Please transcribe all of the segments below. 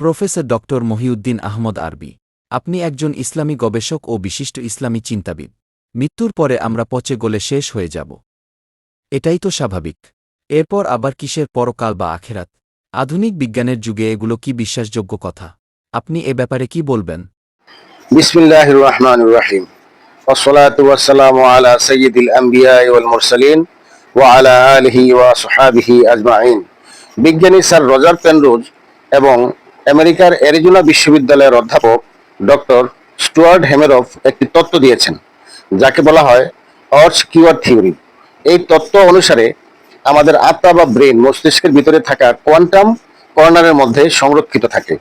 Professor doctor Mohiuddin Ahmad আরবি, আপনি একজন ইসলামী গবেষক ও বিশিষ্ট ইসলামী চিন্তাবিদ। মৃত্যুর পরে আমরা পচে গলে শেষ হয়ে যাব। এটাই তো স্বাভাবিক। এরপর আবার কিসের পরকাল বা আখেরাত? আধুনিক বিজ্ঞানের যুগে এগুলো কি বিশ্বাসযোগ্য কথা? আপনি এ ব্যাপারে কি বলবেন? বিসমিল্লাহির রহমানির রহিম। ওয়াসসালাতু ওয়াসসালামু আলা সাইয়্যিদিল আমবিয়া ওয়াল মুরসালিন ওয়া আলা আলিহি ওয়া সাহবিহি আজমাইন। বিজ্ঞানী স্যার রজার পেনরোজ এবং আমেরিকার অ্যারিজোনা বিশ্ববিদ্যালয়ের অধ্যাপক ডক্টর স্টুয়ার্ট হেমেরফ একটি তত্ত্ব দিয়েছেন, যাকে বলা হয় অর্চ কিওয়ার থিওরি। এই তত্ত্ব অনুসারে আমাদের আত্মা বা ব্রেন মস্তিষ্কের ভিতরে থাকা কোয়ান্টাম কর্নারের মধ্যে সংরক্ষিত থাকে।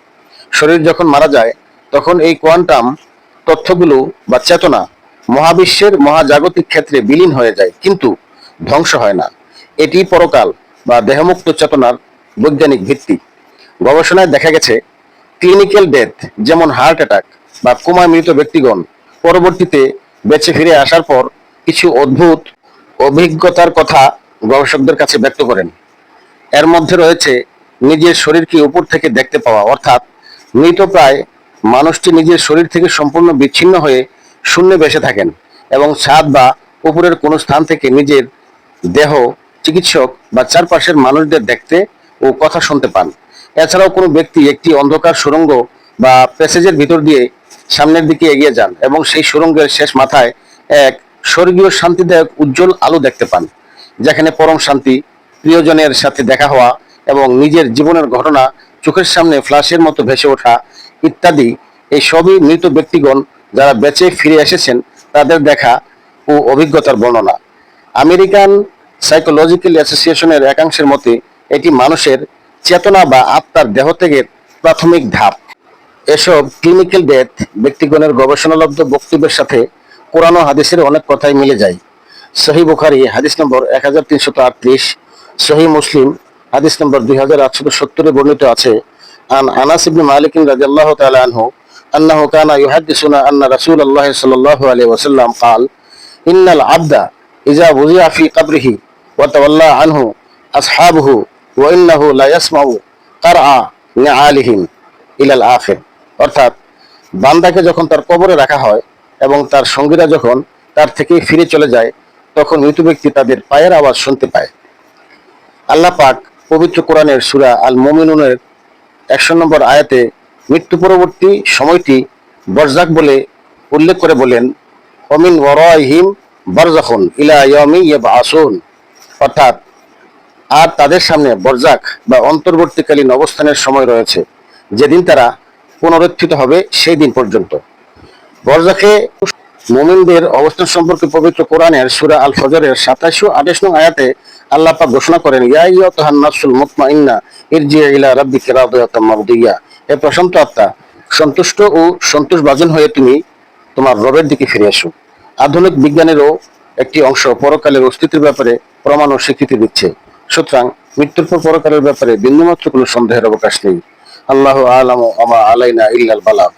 শরীর যখন মারা যায় তখন এই কোয়ান্টাম তথ্যগুলো বা চেতনা মহাবিশ্বের মহাজাগতিক ক্ষেত্রে বিলীন হয়ে যায়, কিন্তু ধ্বংস হয় না। এটি পরকাল বা দেহমুক্ত চেতনার বৈজ্ঞানিক ভিত্তি। গবেষণায় দেখা গেছে ক্লিনিক্যাল ডেথ, যেমন হার্ট অ্যাটাক বা কোমায় মৃত ব্যক্তিগণ পরবর্তীতে বেঁচে ফিরে আসার পর কিছু অদ্ভুত অভিজ্ঞতার কথা গবেষকদের কাছে ব্যক্ত করেন। এর মধ্যে রয়েছে নিজের শরীরকে উপর থেকে দেখতে পাওয়া, অর্থাৎ মৃতপ্রায় মানুষটি নিজের শরীর থেকে সম্পূর্ণ বিচ্ছিন্ন হয়ে শূন্যে ভেসে থাকেন এবং ছাদ বা উপরের কোনো স্থান থেকে নিজের দেহ, চিকিৎসক বা চারপাশের মানুষদের দেখতে ও কথা শুনতে পান। এছাড়াও কোনো ব্যক্তি একটি অন্ধকার সুড়ঙ্গ বা প্যাসেজের ভিতর দিয়ে সামনের দিকে এগিয়ে যান এবং সেই সুড়ঙ্গের শেষ মাথায় এক স্বর্গীয় শান্তিদায়ক উজ্জ্বল আলো দেখতে পান, যেখানে পরম শান্তি, প্রিয়জনের সাথে দেখা হওয়া এবং নিজের জীবনের ঘটনা চোখের সামনে ফ্ল্যাশের মতো ভেসে ওঠা ইত্যাদি। এই সবই মৃত ব্যক্তিগণ যারা বেঁচে ফিরে এসেছেন তাদের দেখা ও অভিজ্ঞতার বর্ণনা। আমেরিকান সাইকোলজিক্যাল অ্যাসোসিয়েশনের একাংশের মতে এটি মানুষের চেতনা বা আত্মার দেহত্যাগের প্রাথমিক ধাপ। এসব ক্লিনিক্যাল ডেথ ব্যক্তিগণের গবেষণালব্ধ বক্তব্যের সাথে কোরআন ও হাদিসের অনেক কথাই মিলে যায়। সহিহ বুখারী হাদিস নম্বর 1338, সহিহ মুসলিম হাদিস নম্বর 2870 বর্ণিত আছে, আন আনাস ইবনে মালিক রাদিয়াল্লাহু তাআলা আনহু আন্নাহু কানা ইউহাদ্দিসুনা আন্না রাসূলুল্লাহ সাল্লাল্লাহু আলাইহি ওয়াসাল্লাম قال ইন্নাল আবদা ইযা বুযিয়া ফি কবরিহি ওয়া তাওয়াল্লা আনহু আসহাবুহু ওয়া ইন্নাহু লা ইয়াসমাউ কারআ নিআলিহিম ইলাল আখির। অর্থাৎ বান্দাকে যখন তার কবরে রাখা হয় এবং তার সঙ্গীরা যখন তার থেকে ফিরে চলে যায়, তখন মৃত ব্যক্তি তাদের পায়ের আওয়াজ শুনতে পায়। আল্লাহ পাক পবিত্র কোরআনের সূরা আল মুমিনুনের 100 নম্বর আয়াতে মৃত্যু পরবর্তী সময়টি বরজাক বলে উল্লেখ করে বলেন, ওমিন ওয়ারাইহিম বারযাখুন ইলা ইয়াউমি ইয়াবআসুন। অর্থাৎ আর তাদের সামনে বরজাক বা অন্তর্বর্তীকালীন অবস্থানের সময় রয়েছে, যেদিন তারা পুনরুত্থিত হবে সেই দিন পর্যন্ত। বরজাকে মুমিনদের অবস্থান সম্পর্কে পবিত্র কোরআনের সূরা আল ফজরের 27 ও 28 নং আয়াতে আল্লাহ পাক ঘোষণা করেন, ইয়া আইয়ুহান নাফসুল মুতমাইন্না ইরজিই ইলা রাব্বিকা রাদিয়াতাম মারদিয়া। হে প্রশান্ত আত্মা, সন্তুষ্ট ও সন্তোষভাজন হয়ে তুমি তোমার রবের দিকে ফিরে এসো। আধুনিক বিজ্ঞানেরও একটি অংশ পরকালের অস্তিত্বের ব্যাপারে প্রমাণ ও স্বীকৃতি দিচ্ছে। সুতরাং মৃত্যুর পর পরকালের ব্যাপারে বিন্দুমাত্র কোনো সন্দেহের অবকাশ নেই। আল্লাহু আ'লামু ওয়া মা আলাইনা ইল্লাল বালাগ।